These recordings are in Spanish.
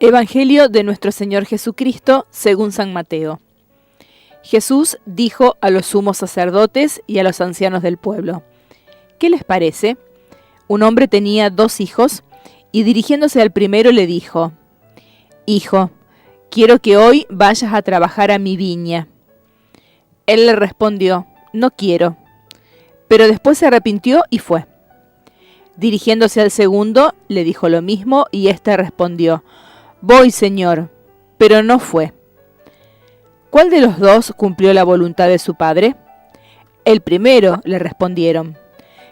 Evangelio de nuestro Señor Jesucristo según San Mateo. Jesús dijo a los sumos sacerdotes y a los ancianos del pueblo: ¿Qué les parece? Un hombre tenía 2 hijos, y dirigiéndose al primero le dijo: Hijo, quiero que hoy vayas a trabajar a mi viña. Él le respondió: No quiero. Pero después se arrepintió y fue. Dirigiéndose al segundo, le dijo lo mismo, y éste respondió: Voy, Señor, pero no fue. ¿Cuál de los 2 cumplió la voluntad de su padre? El primero, le respondieron.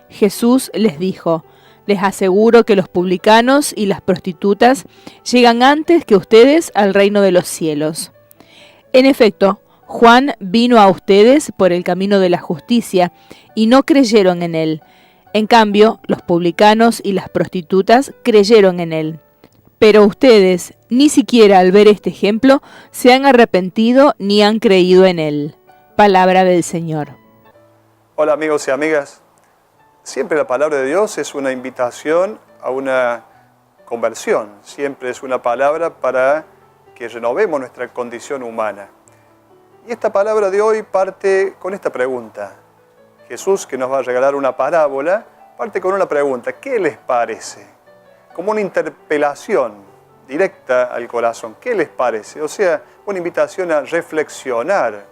Jesús les dijo: Les aseguro que los publicanos y las prostitutas llegan antes que ustedes al reino de los cielos. En efecto, Juan vino a ustedes por el camino de la justicia y no creyeron en él. En cambio, los publicanos y las prostitutas creyeron en él. Pero ustedes, ni siquiera al ver este ejemplo, se han arrepentido ni han creído en él. Palabra del Señor. Hola amigos y amigas. Siempre la palabra de Dios es una invitación a una conversión. Siempre es una palabra para que renovemos nuestra condición humana. Y esta palabra de hoy parte con esta pregunta. Jesús, que nos va a regalar una parábola, parte con una pregunta: ¿qué les parece? Como una interpelación directa al corazón. ¿Qué les parece? O sea, una invitación a reflexionar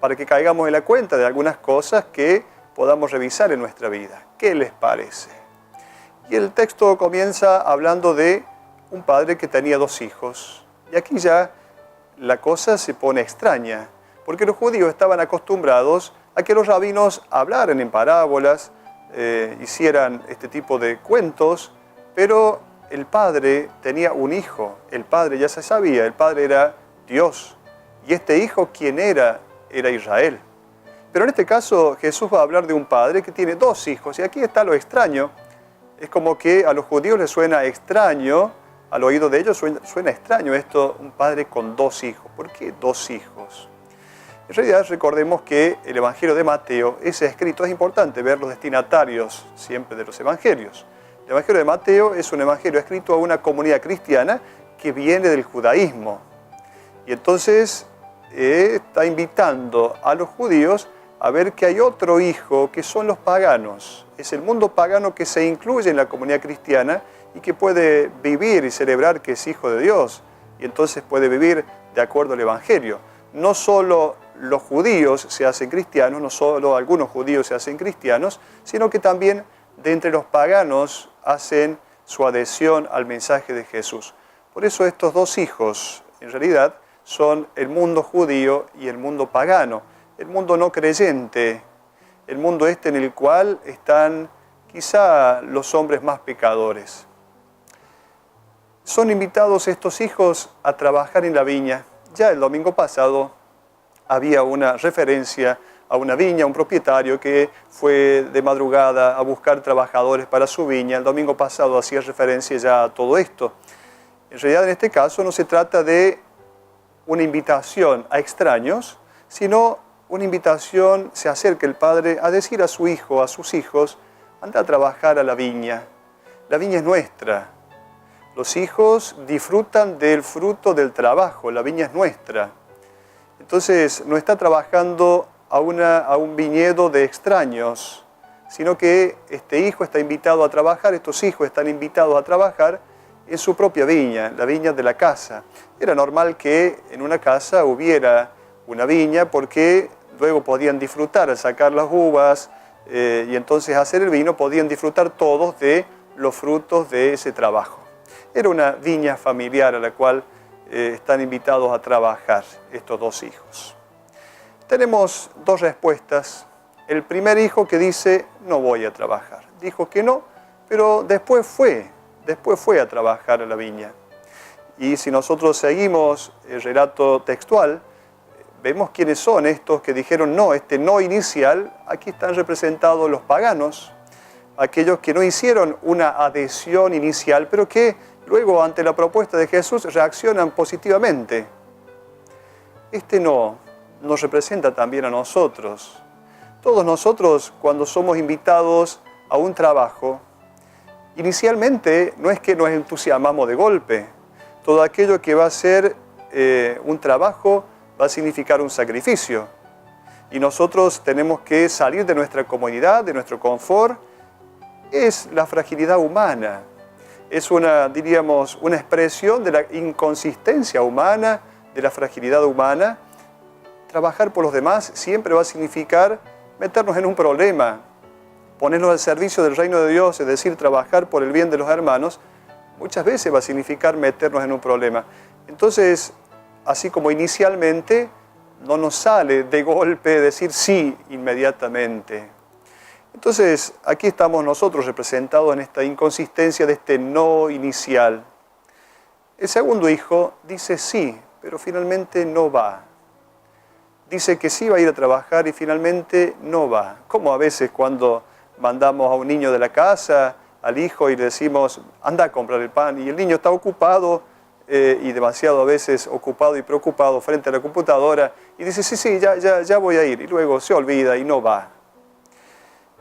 para que caigamos en la cuenta de algunas cosas que podamos revisar en nuestra vida. ¿Qué les parece? Y el texto comienza hablando de un padre que tenía 2 hijos. Y aquí ya la cosa se pone extraña, porque los judíos estaban acostumbrados a que los rabinos hablaran en parábolas, hicieran este tipo de cuentos, pero el padre tenía un hijo. El padre ya se sabía, el padre era Dios. Y este hijo, ¿quién era? Era Israel. Pero en este caso Jesús va a hablar de un padre que tiene 2 hijos. Y aquí está lo extraño. Es como que a los judíos les suena extraño, al oído de ellos suena extraño esto, un padre con 2 hijos. ¿Por qué 2 hijos? En realidad recordemos que el Evangelio de Mateo es escrito, es importante ver los destinatarios siempre de los Evangelios. El Evangelio de Mateo es un evangelio escrito a una comunidad cristiana que viene del judaísmo. Y entonces está invitando a los judíos a ver que hay otro hijo que son los paganos. Es el mundo pagano que se incluye en la comunidad cristiana y que puede vivir y celebrar que es hijo de Dios. Y entonces puede vivir de acuerdo al evangelio. No solo los judíos se hacen cristianos, no solo algunos judíos se hacen cristianos, sino que también de entre los paganos hacen su adhesión al mensaje de Jesús. Por eso estos 2 hijos, en realidad, son el mundo judío y el mundo pagano, el mundo no creyente, el mundo en el cual están quizá los hombres más pecadores. Son invitados estos hijos a trabajar en la viña. Ya el domingo pasado había una referencia a una viña, un propietario que fue de madrugada a buscar trabajadores para su viña. El domingo pasado hacía referencia ya a todo esto. En realidad, en este caso, no se trata de una invitación a extraños, sino una invitación, se acerca el padre a decir a su hijo, a sus hijos: anda a trabajar a la viña. La viña es nuestra. Los hijos disfrutan del fruto del trabajo, la viña es nuestra. Entonces, no está trabajando a un viñedo de extraños, sino que este hijo está invitado a trabajar, estos hijos están invitados a trabajar en su propia viña, la viña de la casa. Era normal que en una casa hubiera una viña porque luego podían disfrutar al sacar las uvas y entonces hacer el vino, podían disfrutar todos de los frutos de ese trabajo. Era una viña familiar a la cual están invitados a trabajar estos 2 hijos. Tenemos 2 respuestas. El primer hijo que dice: no voy a trabajar. Dijo que no, pero después fue a trabajar a la viña. Y si nosotros seguimos el relato textual, vemos quiénes son estos que dijeron no, este no inicial. Aquí están representados los paganos, aquellos que no hicieron una adhesión inicial, pero que luego ante la propuesta de Jesús reaccionan positivamente. Este no nos representa también a nosotros. Todos nosotros, cuando somos invitados a un trabajo, inicialmente no es que nos entusiasmamos de golpe, Todo aquello que va a ser un trabajo va a significar un sacrificio. Y nosotros tenemos que salir de nuestra comodidad, de nuestro confort. Es la fragilidad humana. Es diríamos, una expresión de la inconsistencia humana, de la fragilidad humana. Trabajar por los demás siempre va a significar meternos en un problema, ponernos al servicio del reino de Dios, es decir, trabajar por el bien de los hermanos, muchas veces va a significar meternos en un problema. Entonces, así como inicialmente, no nos sale de golpe decir sí inmediatamente. Entonces, aquí estamos nosotros representados en esta inconsistencia de este no inicial. El segundo hijo dice sí, pero finalmente no va. Dice que sí va a ir a trabajar y finalmente no va. Como a veces cuando mandamos a un niño de la casa, al hijo, y le decimos, anda a comprar el pan, y el niño está ocupado, y demasiado a veces ocupado y preocupado frente a la computadora, y dice, sí, ya voy a ir, y luego se olvida y no va.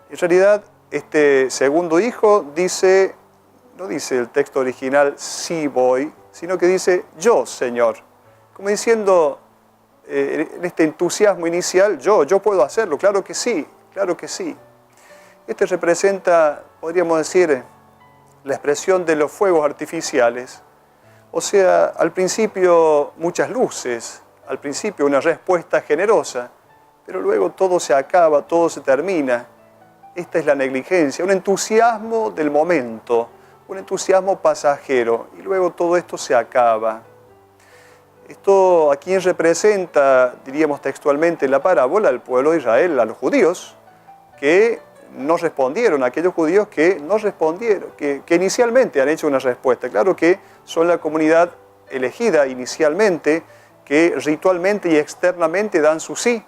En realidad, este segundo hijo dice, no dice el texto original, sí voy, sino que dice, yo, Señor. Como diciendo, en este entusiasmo inicial, yo puedo hacerlo, claro que sí, claro que sí. Este representa, podríamos decir, la expresión de los fuegos artificiales. O sea, al principio muchas luces, al principio una respuesta generosa, pero luego todo se acaba, todo se termina. Esta es la negligencia, un entusiasmo del momento, un entusiasmo pasajero, y luego todo esto se acaba. Esto a quién representa, diríamos textualmente en la parábola, al pueblo de Israel, a los judíos, que no respondieron, aquellos judíos que no respondieron, que inicialmente han hecho una respuesta. Claro que son la comunidad elegida inicialmente, que ritualmente y externamente dan su sí,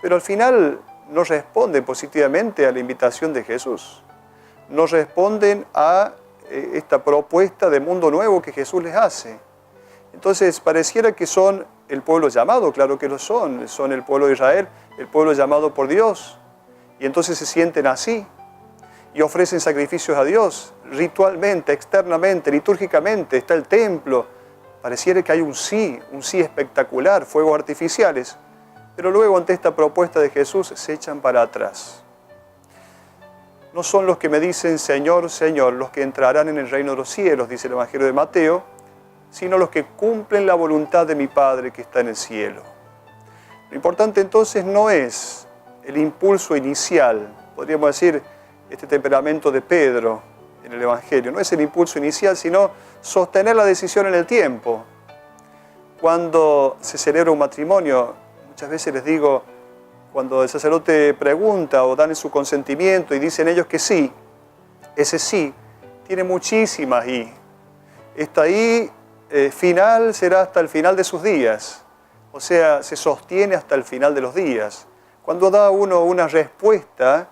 pero al final no responden positivamente a la invitación de Jesús, no responden a esta propuesta de mundo nuevo que Jesús les hace. Entonces pareciera que son el pueblo llamado, claro que lo son el pueblo de Israel, el pueblo llamado por Dios, y entonces se sienten así y ofrecen sacrificios a Dios, ritualmente, externamente, litúrgicamente, está el templo, pareciera que hay un sí espectacular, fuegos artificiales, pero luego ante esta propuesta de Jesús se echan para atrás. No son los que me dicen Señor, Señor, los que entrarán en el reino de los cielos, dice el Evangelio de Mateo, sino los que cumplen la voluntad de mi Padre que está en el cielo. Lo importante entonces no es el impulso inicial, podríamos decir este temperamento de Pedro en el Evangelio, no es el impulso inicial, sino sostener la decisión en el tiempo. Cuando se celebra un matrimonio, muchas veces les digo, cuando el sacerdote pregunta o dan su consentimiento y dicen ellos que sí, ese sí tiene muchísimas y. Esta I final será hasta el final de sus días, o sea, se sostiene hasta el final de los días. Cuando da uno una respuesta,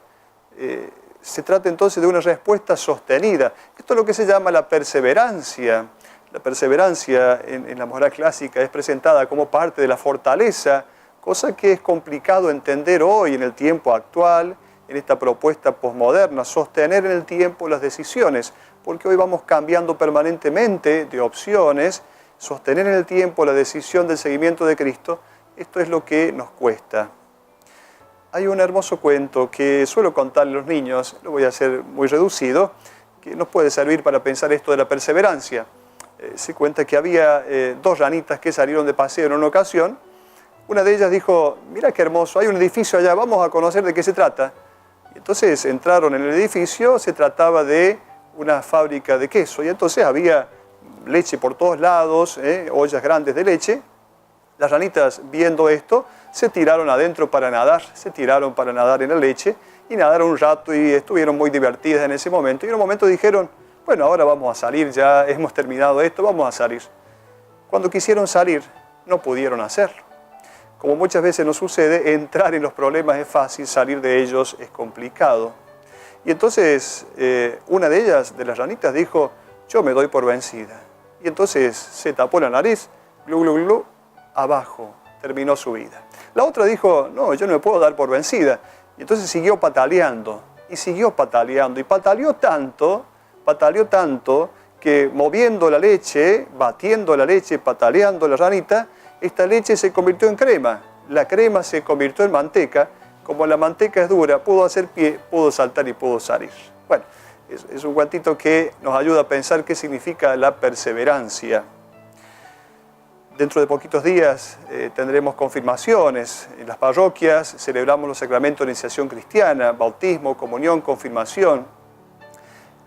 se trata entonces de una respuesta sostenida. Esto es lo que se llama la perseverancia. La perseverancia en la moral clásica es presentada como parte de la fortaleza, cosa que es complicado entender hoy en el tiempo actual, en esta propuesta posmoderna, sostener en el tiempo las decisiones, porque hoy vamos cambiando permanentemente de opciones, sostener en el tiempo la decisión del seguimiento de Cristo, esto es lo que nos cuesta. Hay un hermoso cuento que suelo contarle a los niños, lo voy a hacer muy reducido, que nos puede servir para pensar esto de la perseverancia. Se cuenta que había dos ranitas que salieron de paseo en una ocasión. Una de ellas dijo, mira qué hermoso, hay un edificio allá, vamos a conocer de qué se trata. Y entonces entraron en el edificio, se trataba de una fábrica de queso, y entonces había leche por todos lados, ollas grandes de leche. Las ranitas, viendo esto, se tiraron adentro para nadar, en la leche, y nadaron un rato y estuvieron muy divertidas en ese momento. Y en un momento dijeron, bueno, ahora vamos a salir, ya hemos terminado esto, vamos a salir. Cuando quisieron salir, no pudieron hacerlo. Como muchas veces nos sucede, entrar en los problemas es fácil, salir de ellos es complicado. Y entonces una de ellas, de las ranitas, dijo, yo me doy por vencida. Y entonces se tapó la nariz, glu, glu, glu, abajo, terminó su vida. La otra dijo, no, yo no me puedo dar por vencida. Y entonces siguió pataleando, y pataleó tanto, que moviendo la leche, batiendo la leche, pataleando la ranita, esta leche se convirtió en crema. La crema se convirtió en manteca. Como la manteca es dura, pudo hacer pie, pudo saltar y pudo salir. Bueno, es un cuantito que nos ayuda a pensar qué significa la perseverancia. Dentro de poquitos días tendremos confirmaciones. En las parroquias celebramos los sacramentos de iniciación cristiana, bautismo, comunión, confirmación.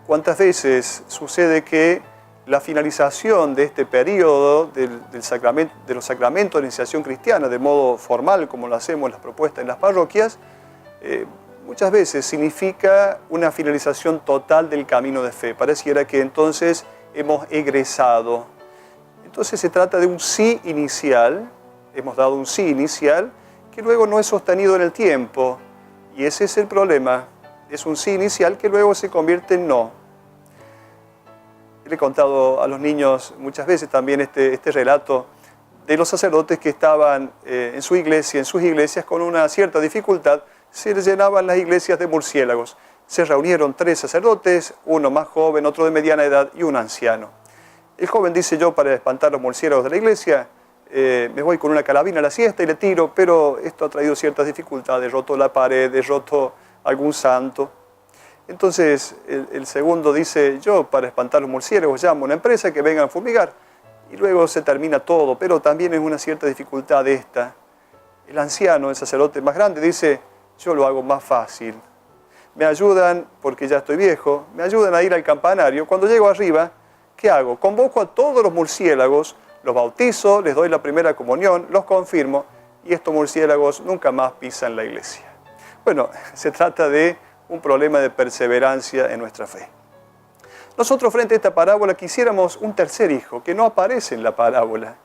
¿Cuántas veces sucede que la finalización de este periodo de los sacramentos de iniciación cristiana, de modo formal, como lo hacemos en las propuestas en las parroquias, muchas veces significa una finalización total del camino de fe? Pareciera que entonces hemos egresado. Entonces se trata de un sí inicial, hemos dado un sí inicial, que luego no es sostenido en el tiempo. Y ese es el problema, es un sí inicial que luego se convierte en no. Le he contado a los niños muchas veces también este relato de los sacerdotes que estaban en sus iglesias con una cierta dificultad. Se les llenaban las iglesias de murciélagos. Se reunieron 3 sacerdotes, uno más joven, otro de mediana edad y un anciano. El joven dice: yo, para espantar los murciélagos de la iglesia, me voy con una carabina a la siesta y le tiro, pero esto ha traído ciertas dificultades, he roto la pared, he roto algún santo. Entonces el segundo dice: yo, para espantar los murciélagos, llamo a una empresa que vengan a fumigar, y luego se termina todo, pero también es una cierta dificultad esta. El anciano, el sacerdote más grande, dice: yo lo hago más fácil. Me ayudan, porque ya estoy viejo, me ayudan a ir al campanario. Cuando llego arriba, ¿qué hago? Convoco a todos los murciélagos, los bautizo, les doy la primera comunión, los confirmo, y estos murciélagos nunca más pisan la iglesia. Bueno, se trata de un problema de perseverancia en nuestra fe. Nosotros, frente a esta parábola, quisiéramos un tercer hijo que no aparece en la parábola.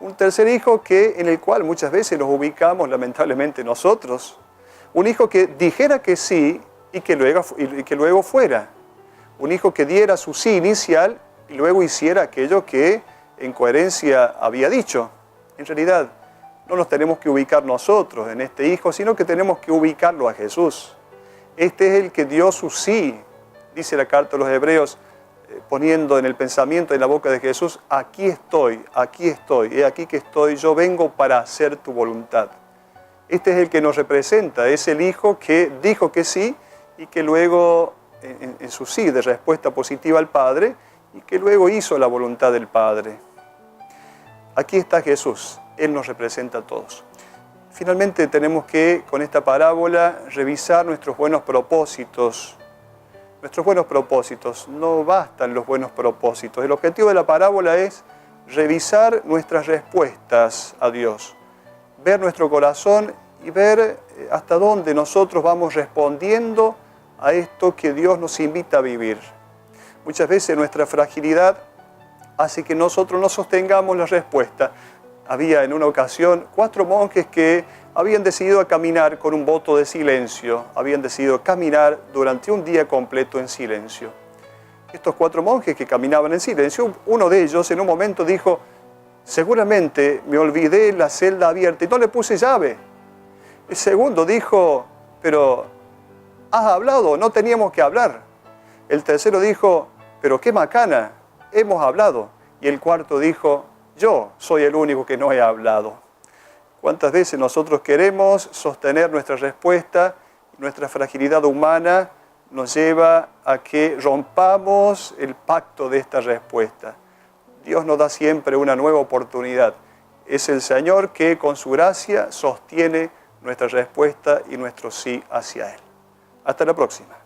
Un tercer hijo en el cual muchas veces nos ubicamos, lamentablemente, nosotros. Un hijo que dijera que sí y que luego fuera. Un hijo que diera su sí inicial y luego hiciera aquello que en coherencia había dicho. En realidad, no nos tenemos que ubicar nosotros en este hijo, sino que tenemos que ubicarlo a Jesús. Este es el que dio su sí, dice la carta a los Hebreos, poniendo en el pensamiento, en la boca de Jesús: aquí estoy, he aquí que estoy, yo vengo para hacer tu voluntad. Este es el que nos representa, es el hijo que dijo que sí y que luego, en su sí de respuesta positiva al Padre, y que luego hizo la voluntad del Padre. Aquí está Jesús, Él nos representa a todos. Finalmente tenemos que, con esta parábola, revisar nuestros buenos propósitos. Nuestros buenos propósitos, no bastan los buenos propósitos. El objetivo de la parábola es revisar nuestras respuestas a Dios, ver nuestro corazón y ver hasta dónde nosotros vamos respondiendo a esto que Dios nos invita a vivir. Muchas veces nuestra fragilidad hace que nosotros no sostengamos la respuesta. Había en una ocasión 4 monjes que habían decidido caminar con un voto de silencio, habían decidido caminar durante un día completo en silencio. Estos 4 monjes que caminaban en silencio, uno de ellos en un momento dijo: seguramente me olvidé la celda abierta y no le puse llave. El segundo dijo: pero ¿has hablado? No teníamos que hablar. El tercero dijo: pero qué macana, hemos hablado. Y el cuarto dijo: yo soy el único que no he hablado. ¿Cuántas veces nosotros queremos sostener nuestra respuesta? Nuestra fragilidad humana nos lleva a que rompamos el pacto de esta respuesta. Dios nos da siempre una nueva oportunidad. Es el Señor que con su gracia sostiene nuestra respuesta y nuestro sí hacia Él. Hasta la próxima.